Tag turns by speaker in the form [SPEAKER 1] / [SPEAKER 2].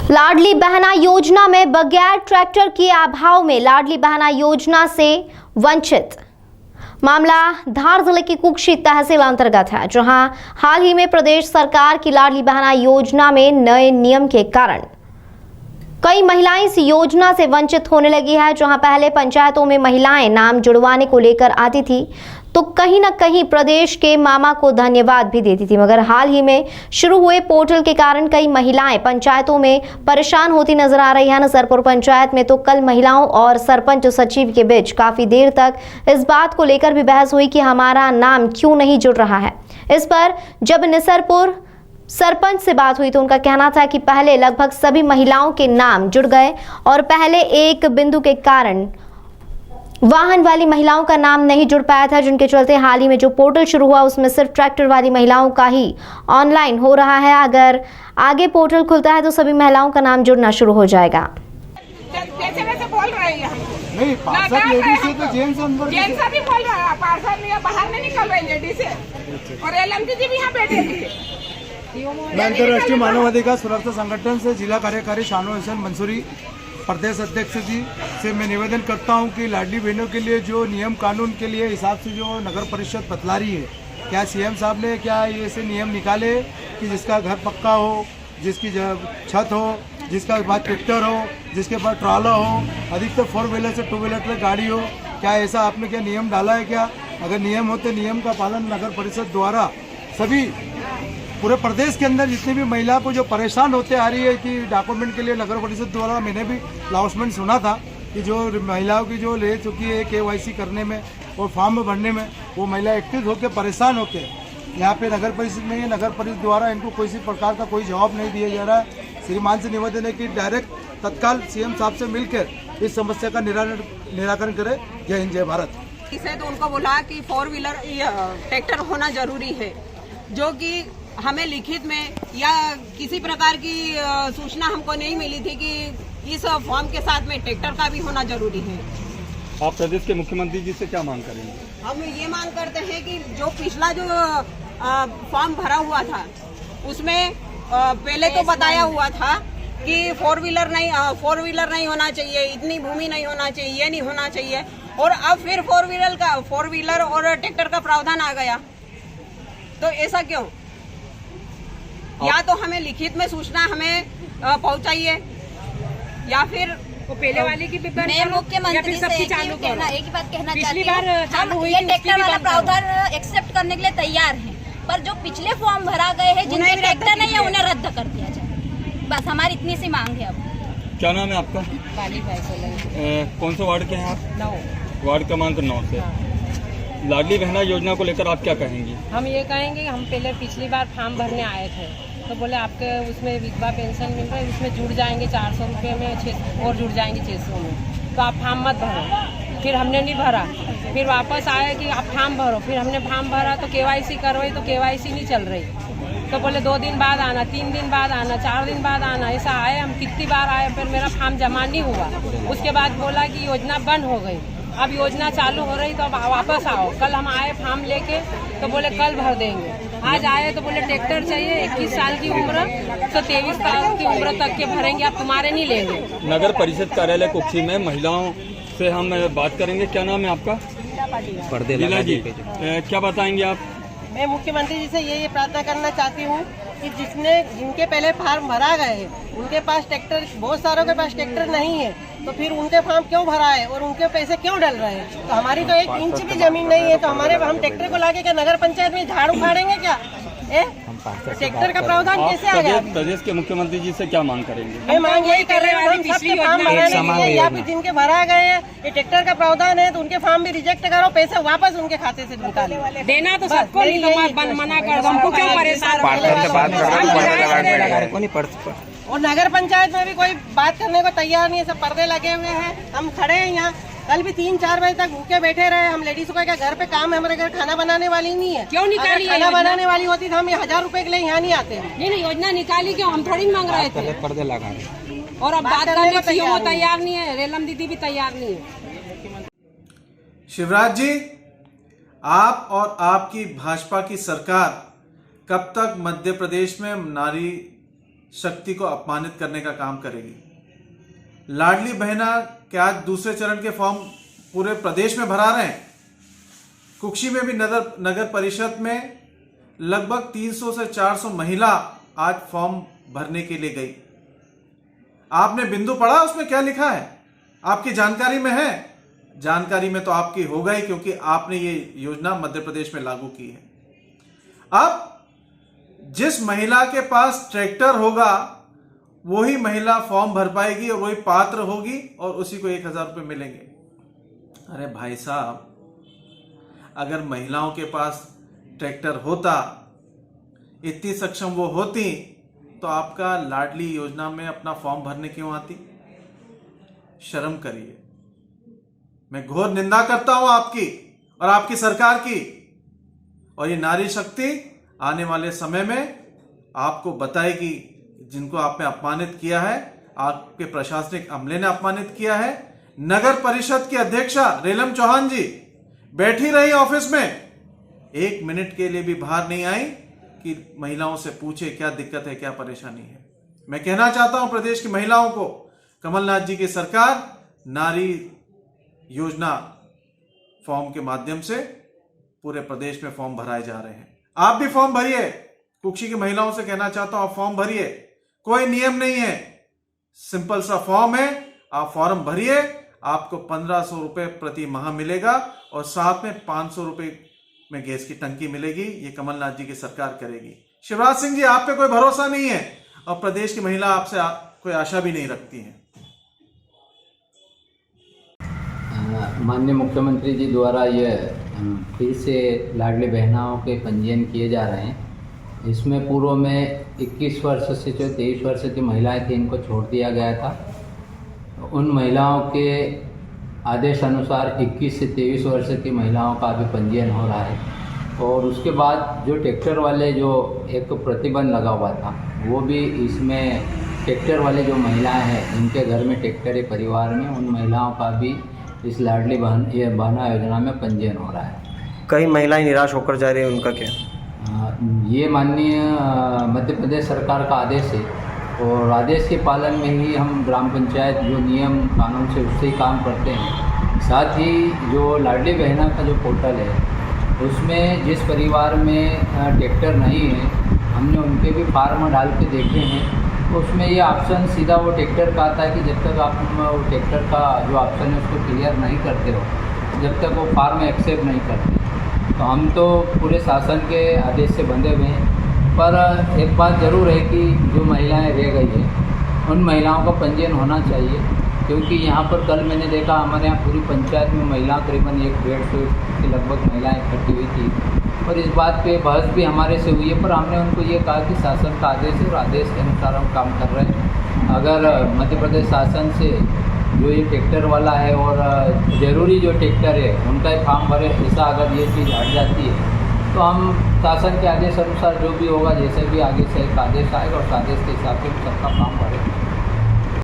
[SPEAKER 1] लाडली बहना योजना में बगैर ट्रैक्टर के अभाव में लाडली बहना योजना से वंचित। मामला धार जिले की कुक्षी तहसील अंतर्गत है, जहां हाल ही में प्रदेश सरकार की लाडली बहना योजना में नए नियम के कारण कई महिलाएं इस योजना से वंचित होने लगी है। जहां पहले पंचायतों में महिलाएं नाम जुड़वाने को लेकर आती थी तो कहीं न कहीं प्रदेश के मामा को धन्यवाद भी देती थी, मगर हाल ही में शुरू हुए पोर्टल के कारण कई महिलाएं पंचायतों में परेशान होती नजर आ रही है। नजरपुर पंचायत में तो कल महिलाओं और सरपंच सचिव के बीच काफी देर तक इस बात को लेकर भी बहस हुई कि हमारा नाम क्यों नहीं जुड़ रहा है। इस पर जब नजरपुर सरपंच से बात हुई तो उनका कहना था कि पहले लगभग सभी महिलाओं के नाम जुड़ गए और पहले एक बिंदु के कारण वाहन वाली महिलाओं का नाम नहीं जुड़ पाया था, जिनके चलते हाल ही में जो पोर्टल शुरू हुआ उसमें सिर्फ ट्रैक्टर वाली महिलाओं का ही ऑनलाइन हो रहा है। अगर आगे पोर्टल खुलता है तो सभी महिलाओं का नाम जुड़ना शुरू हो जाएगा।
[SPEAKER 2] कैसे बोल रहे हैं हम?
[SPEAKER 3] नहीं, पार्षद लेडीज से तो जेंट्स अंदर
[SPEAKER 2] जेंट्स भी बोल रहा है, पार्षद बाहर नहीं निकल रहे लेडीज से, और एलएमडी जी भी यहाँ बैठे थे।
[SPEAKER 3] मैं अंतर्राष्ट्रीय मानवाधिकार सुरक्षा संगठन से जिला कार्यकारी शानो हुसैन मंसूरी प्रदेश अध्यक्ष जी से मैं निवेदन करता हूं कि लाडली बहनों के लिए जो नियम कानून के लिए हिसाब से जो नगर परिषद बतला रही है, क्या सीएम साहब ने क्या ये ऐसे नियम निकाले कि जिसका घर पक्का हो, जिसकी छत हो, जिसका पास ट्रैक्टर हो, जिसके पास ट्राला हो, अधिकतर 4 व्हीलर से 2 व्हीलर तक गाड़ी हो, क्या ऐसा आपने क्या नियम डाला है? क्या अगर नियम हो तो नियम का पालन नगर परिषद द्वारा सभी पूरे प्रदेश के अंदर जितनी भी महिला को जो परेशान होते आ रही है कि डॉक्यूमेंट के लिए नगर परिषद द्वारा मैंने भी अनाउंसमेंट सुना था कि जो महिलाओं की जो ले चुकी है केवाईसी करने में और फॉर्म भरने में, वो महिला एक्टिव होकर परेशान होकर यहाँ पे नगर परिषद में नगर परिषद द्वारा इनको किसी प्रकार का कोई जवाब नहीं दिया जा रहा है। श्रीमान से निवेदन है कि डायरेक्ट तत्काल सीएम साहब से मिलकर इस समस्या का निराकरण करे। जय हिंद, जय भारत।
[SPEAKER 2] इसे तो उनको बोला कि 4 व्हीलर ट्रैक्टर होना जरूरी है, जो कि हमें लिखित में या किसी प्रकार की सूचना हमको नहीं मिली थी कि इस फॉर्म के साथ में ट्रैक्टर का भी होना जरूरी है।
[SPEAKER 4] आप प्रदेश के मुख्यमंत्री जी से क्या मांग करेंगे?
[SPEAKER 2] हम ये मांग करते हैं कि जो पिछला जो फॉर्म भरा हुआ था उसमें पहले तो बताया हुआ था कि 4 व्हीलर नहीं होना चाहिए, इतनी भूमि नहीं होना चाहिए, ये नहीं होना चाहिए, और अब फिर 4 व्हीलर और ट्रैक्टर का प्रावधान आ गया। तो ऐसा क्यों? या तो हमें लिखित में सूचना हमें पहुंचाइए या फिर
[SPEAKER 5] वो पहले वाले की
[SPEAKER 6] मैं मुख्यमंत्री से एक ही बात कहना चाहती हूँ, हम ये ट्रैक्टर वाला प्रावधान एक्सेप्ट करने के लिए तैयार हैं, पर जो पिछले फॉर्म भरा गए हैं जिनके ट्रैक्टर नहीं है उन्हें रद्द कर दिया जाए। बस हमारी इतनी सी मांग है। अब
[SPEAKER 4] क्या नाम है आपका? कौन सा वार्ड के हैं आप? 9 वार्ड क्रमांक 9 से। लाडली बहना योजना को लेकर आप क्या कहेंगे?
[SPEAKER 5] हम ये कहेंगे, हम पहले पिछली बार फॉर्म भरने आए थे तो बोले आपके उसमें विधवा पेंशन मिल रहा है, उसमें जुड़ जाएंगे 400 रुपये में, और जुड़ जाएंगे 600 में, तो आप फॉर्म मत भरो। फिर हमने नहीं भरा, फिर वापस आए कि आप फॉर्म भरो, फिर हमने फॉर्म भरा तो केवाईसी करवाई तो केवाईसी नहीं चल रही, तो बोले 2 दिन बाद आना, 3 दिन बाद आना, 4 दिन बाद आना, ऐसा आए। हम कितनी बार आए, फिर मेरा फॉर्म जमा नहीं हुआ। उसके बाद बोला कि योजना बंद हो गई, अब योजना चालू हो रही तो अब वापस आओ। कल हम आए फॉर्म लेके तो बोले कल भर देंगे, आज आए तो बोले ट्रैक्टर चाहिए, 21 साल की उम्र तो 23 साल की उम्र तक के भरेंगे, आप तुम्हारे नहीं लेंगे।
[SPEAKER 4] नगर परिषद कार्यालय कुक्षी में महिलाओं से हम बात करेंगे। क्या नाम है आपका? लीला जी, क्या बताएंगे आप?
[SPEAKER 7] मैं मुख्यमंत्री जी से ये प्रार्थना करना चाहती हूँ कि जिनके पहले फार्म भरा गए उनके पास ट्रैक्टर, बहुत सारों के पास ट्रैक्टर नहीं है, तो फिर उनके फॉर्म क्यों भरा है और उनके पैसे क्यों डल रहे हैं? तो हमारी तो 1 इंच भी जमीन नहीं है, तो हम ट्रैक्टर को लाके क्या नगर पंचायत में झाड़ उखाड़ेंगे क्या? ट्रैक्टर का प्रावधान कैसे आ गया?
[SPEAKER 4] प्रदेश के मुख्यमंत्री जी से क्या मांग करेंगे?
[SPEAKER 7] मैं मांग यही कर रही हूँ, हम सबके फॉर्म भराने के लिए या फिर जिनके भरा गए हैं ये ट्रैक्टर का प्रावधान है तो उनके फॉर्म भी रिजेक्ट करो, पैसे वापस उनके खाते से निकाले।
[SPEAKER 5] देना तो सबको मना कर दो, हमको क्यों परेशान?
[SPEAKER 7] और नगर पंचायत में भी कोई बात करने को तैयार नहीं है, सब पर्दे लगे हुए हैं। हम खड़े हैं यहाँ, कल भी 3-4 बजे तक भूखे बैठे रहे। हम लेडीज को क्या घर पे काम है, हमारे घर खाना बनाने वाली नहीं है।
[SPEAKER 5] क्यों निकाली?
[SPEAKER 7] खाना बनाने वाली होती तो हम 1000 रुपए के लिए यहाँ नहीं आते।
[SPEAKER 5] नहीं, योजना निकाली क्यों? हम थोड़ी मांग रहे थे।
[SPEAKER 3] पर्दे लगा
[SPEAKER 5] और अब बात करने को तैयार नहीं है, रेलम दीदी भी तैयार नहीं है।
[SPEAKER 8] शिवराज जी, आप और आपकी भाजपा की सरकार कब तक मध्य प्रदेश में नारी शक्ति को अपमानित करने का काम करेगी। लाडली बहना के आज दूसरे चरण के फॉर्म पूरे प्रदेश में भरा रहे हैं। कुक्षी में भी नगर परिषद में लगभग 300 से 400 महिला आज फॉर्म भरने के लिए गई। आपने बिंदु पढ़ा उसमें क्या लिखा है? आपकी जानकारी में है? जानकारी में तो आपकी होगा ही, क्योंकि आपने ये योजना मध्य प्रदेश में लागू की है। अब जिस महिला के पास ट्रैक्टर होगा वही महिला फॉर्म भर पाएगी और वही पात्र होगी और उसी को 1000 रुपये मिलेंगे। अरे भाई साहब, अगर महिलाओं के पास ट्रैक्टर होता, इतनी सक्षम वो होती, तो आपका लाडली योजना में अपना फॉर्म भरने क्यों आती? शर्म करिए। मैं घोर निंदा करता हूं आपकी और आपकी सरकार की। और ये नारी शक्ति आने वाले समय में आपको बताएगी, जिनको आपने अपमानित किया है, आपके प्रशासनिक अमले ने अपमानित किया है। नगर परिषद की अध्यक्षा रेलम चौहान जी बैठी रही ऑफिस में, 1 मिनट के लिए भी बाहर नहीं आई कि महिलाओं से पूछे क्या दिक्कत है, क्या परेशानी है। मैं कहना चाहता हूं प्रदेश की महिलाओं को, कमलनाथ जी की सरकार नारी योजना फॉर्म के माध्यम से पूरे प्रदेश में फॉर्म भराए जा रहे हैं। आप भी फॉर्म भरिए। कुक्षी की महिलाओं से कहना चाहता हूं, आप फॉर्म भरिए। कोई नियम नहीं है, सिंपल सा फॉर्म है, आप फॉर्म भरिए। आपको 1500 रुपए प्रति माह मिलेगा और साथ में 500 रुपए में गैस की टंकी मिलेगी। ये कमलनाथ जी की सरकार करेगी। शिवराज सिंह जी, आप पे कोई भरोसा नहीं है और प्रदेश की महिला आपसे कोई आशा भी नहीं रखती है।
[SPEAKER 9] माननीय मुख्यमंत्री जी द्वारा ये फिर से लाडली बहनाओं के पंजीयन किए जा रहे हैं। इसमें पूर्व में 21 वर्ष से जो 23 वर्ष की महिलाएं थी, इनको छोड़ दिया गया था। उन महिलाओं के आदेश अनुसार 21 से 23 वर्ष की महिलाओं का अभी पंजीयन हो रहा है। और उसके बाद जो ट्रैक्टर वाले जो एक प्रतिबंध लगा हुआ था, वो भी इसमें ट्रैक्टर वाले जो महिलाएं हैं, इनके घर में ट्रैक्टर है परिवार में, उन महिलाओं का भी इस लाडली बहना योजना में पंजीयन हो रहा है।
[SPEAKER 10] कई महिलाएं निराश होकर जा रही हैं, उनका क्या?
[SPEAKER 9] ये माननीय मध्य प्रदेश सरकार का आदेश है और आदेश के पालन में ही हम ग्राम पंचायत जो नियम कानून से उससे ही काम करते हैं। साथ ही जो लाडली बहना का जो पोर्टल है, उसमें जिस परिवार में ट्रैक्टर नहीं है, हमने उनके भी फार्म डाल के देखे हैं। तो उसमें ये ऑप्शन सीधा वो ट्रैक्टर का आता है कि जब तक आप वो ट्रैक्टर का जो ऑप्शन है उसको क्लियर नहीं करते हो, जब तक वो फार्म एक्सेप्ट नहीं करते। तो हम तो पूरे शासन के आदेश से बंधे हुए हैं। पर एक बात ज़रूर है कि जो महिलाएं रह गई हैं, उन महिलाओं का पंजीयन होना चाहिए, क्योंकि यहाँ पर कल मैंने देखा हमारे यहाँ पूरी पंचायत में महिला करीबन 150 के लगभग महिलाएं इकट्ठी हुई थी। और इस बात पे बहस भी हमारे से हुई है, पर हमने उनको ये कहा कि शासन का आदेश है और आदेश के अनुसार हम काम कर रहे हैं। अगर मध्य प्रदेश शासन से जो ये ट्रैक्टर वाला है और ज़रूरी जो ट्रैक्टर है उनका ही फॉर्म भरे, ऐसा अगर ये चीज़ हट जाती है तो हम शासन के आदेश अनुसार जो भी होगा, जैसे भी आगे से एक आदेश आएगा, उस आदेश के हिसाब से सबका फॉर्म भरें।